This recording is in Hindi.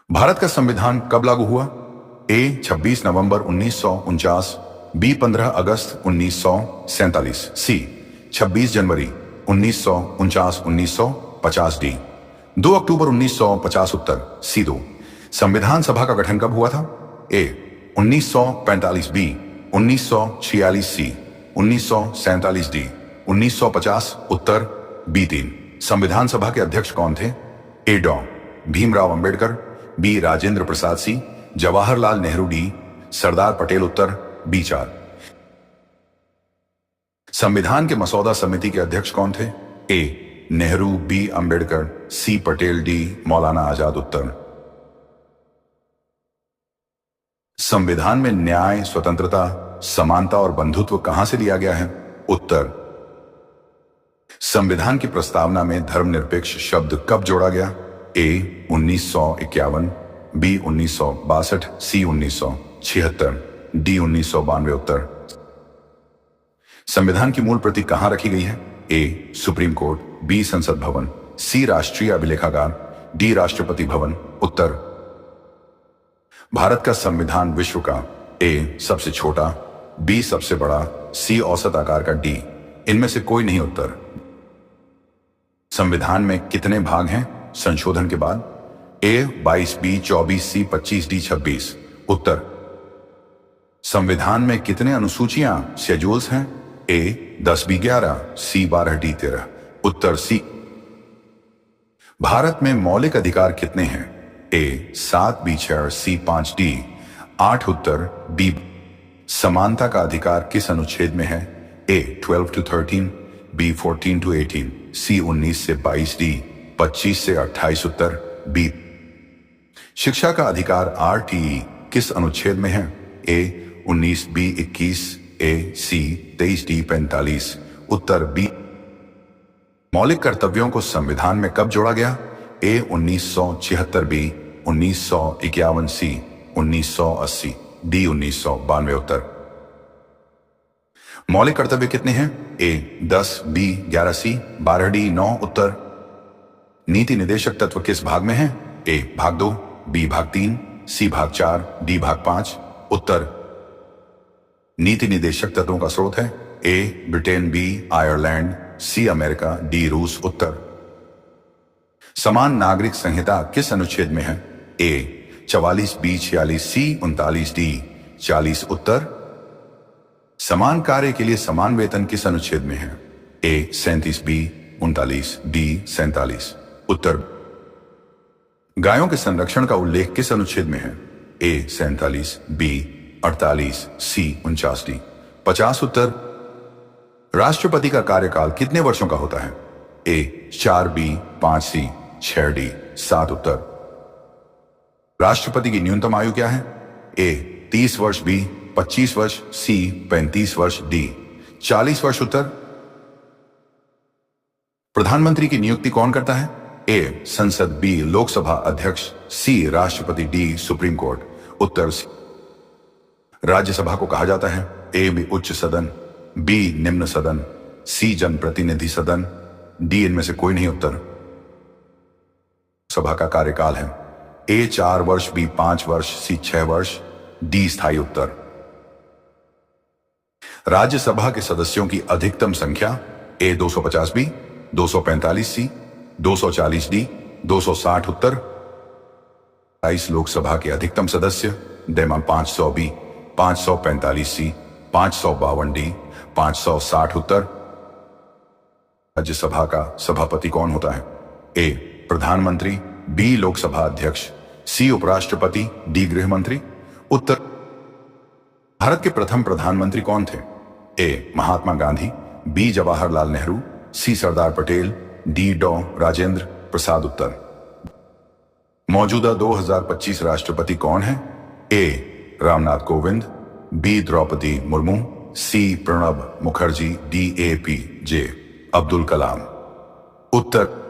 भारत का संविधान कब लागू हुआ? ए 26 नवंबर 1949, बी 15 अगस्त 1947, सी 26 जनवरी 1949 1950, डी 2 अक्टूबर 1950, उत्तर सी 2। संविधान सभा का गठन कब हुआ था? ए 1945, बी 1946, सी 1947, डी 1950, उत्तर बी 3। संविधान सभा के अध्यक्ष कौन थे? ए डॉ भीमराव अंबेडकर, बी राजेंद्र प्रसाद, सी जवाहरलाल नेहरू, डी सरदार पटेल, उत्तर बी 4। संविधान के मसौदा समिति के अध्यक्ष कौन थे? ए नेहरू, बी अंबेडकर, सी पटेल, डी मौलाना आजाद, उत्तर। संविधान में न्याय, स्वतंत्रता, समानता और बंधुत्व कहां से लिया गया है? उत्तर। संविधान की प्रस्तावना में धर्मनिरपेक्ष शब्द कब जोड़ा गया? ए 1951, बी 1962, सी 1976, डी 1992, उत्तर। संविधान की मूल प्रति कहां रखी गई है? ए सुप्रीम कोर्ट, बी संसद भवन, सी राष्ट्रीय अभिलेखागार, डी राष्ट्रपति भवन, उत्तर। भारत का संविधान विश्व का ए सबसे छोटा, बी सबसे बड़ा, सी औसत आकार का, डी इनमें से कोई नहीं, उत्तर। संविधान में कितने भाग हैं संशोधन के बाद? ए 22, बी 24, सी 25, डी 26, उत्तर। संविधान में कितने अनुसूचियां, शेड्यूल्स हैं? ए 10, बी 11, सी 12, डी 13, उत्तर सी। भारत में मौलिक अधिकार कितने हैं? ए 7, बी 6, सी 5, डी 8, उत्तर बी। समानता का अधिकार किस अनुच्छेद में है? ए 12 to 13, बी 14 to 18, सी 19 से 22, डी 25 से 28, उत्तर बी। शिक्षा का अधिकार RTE किस अनुच्छेद में है? ए 19, बी 21, ए सी 23, डी 45, उत्तर बी। मौलिक कर्तव्यों को संविधान में कब जोड़ा गया? ए 1976, बी 1951, सी 1980, डी 1992, उत्तर। मौलिक कर्तव्य कितने हैं? ए 10, बी 11, सी 12, डी 9, उत्तर। नीति निदेशक तत्व किस भाग में है? ए भाग 2, बी भाग 3, सी भाग 4, डी भाग 5, उत्तर। नीति निदेशक तत्वों का स्रोत है? A Britain, B Ireland, C America, D रूस, उत्तर। समान नागरिक संहिता किस अनुच्छेद में है? ए 44, बी 46, सी 39, डी 40, उत्तर। समान कार्य के लिए समान वेतन किस अनुच्छेद में है? ए 37, बी 39, डी 47, उत्तर। गायों के संरक्षण का उल्लेख किस अनुच्छेद में है? ए 47, बी 48, सी 49, डी 50, उत्तर। राष्ट्रपति का कार्यकाल कितने वर्षों का होता है? ए 4, बी 5, सी 6, डी 7, उत्तर। राष्ट्रपति की न्यूनतम आयु क्या है? ए 30 वर्ष, बी 25 वर्ष, सी 35 वर्ष, डी 40 वर्ष, उत्तर। प्रधानमंत्री की नियुक्ति कौन करता है? ए संसद, बी लोकसभा अध्यक्ष, सी राष्ट्रपति, डी सुप्रीम कोर्ट, उत्तर सी। राज्यसभा को कहा जाता है? ए उच्च सदन, बी निम्न सदन, सी जनप्रतिनिधि सदन, डी इनमें से कोई नहीं, उत्तर। सभा का कार्यकाल है? ए 4 वर्ष, बी 5 वर्ष, सी 6 वर्ष, डी स्थायी, उत्तर। राज्यसभा के सदस्यों की अधिकतम संख्या? ए 250, बी 245, सी 240, डी 260, उत्तर। 22 लोकसभा के अधिकतम सदस्य? डेमा 500, बी 545, सी 552, डी 560, उत्तर। राज्यसभा का सभापति कौन होता है? ए प्रधानमंत्री, बी लोकसभा अध्यक्ष, सी उपराष्ट्रपति, डी गृह मंत्री, उत्तर। भारत के प्रथम प्रधानमंत्री कौन थे? ए महात्मा गांधी, बी जवाहरलाल नेहरू, सी सरदार पटेल, डी डॉ राजेंद्र प्रसाद, उत्तर। मौजूदा 2025 राष्ट्रपति कौन है? ए रामनाथ कोविंद, बी द्रौपदी मुर्मू, सी प्रणब मुखर्जी, डी APJ अब्दुल कलाम, उत्तर।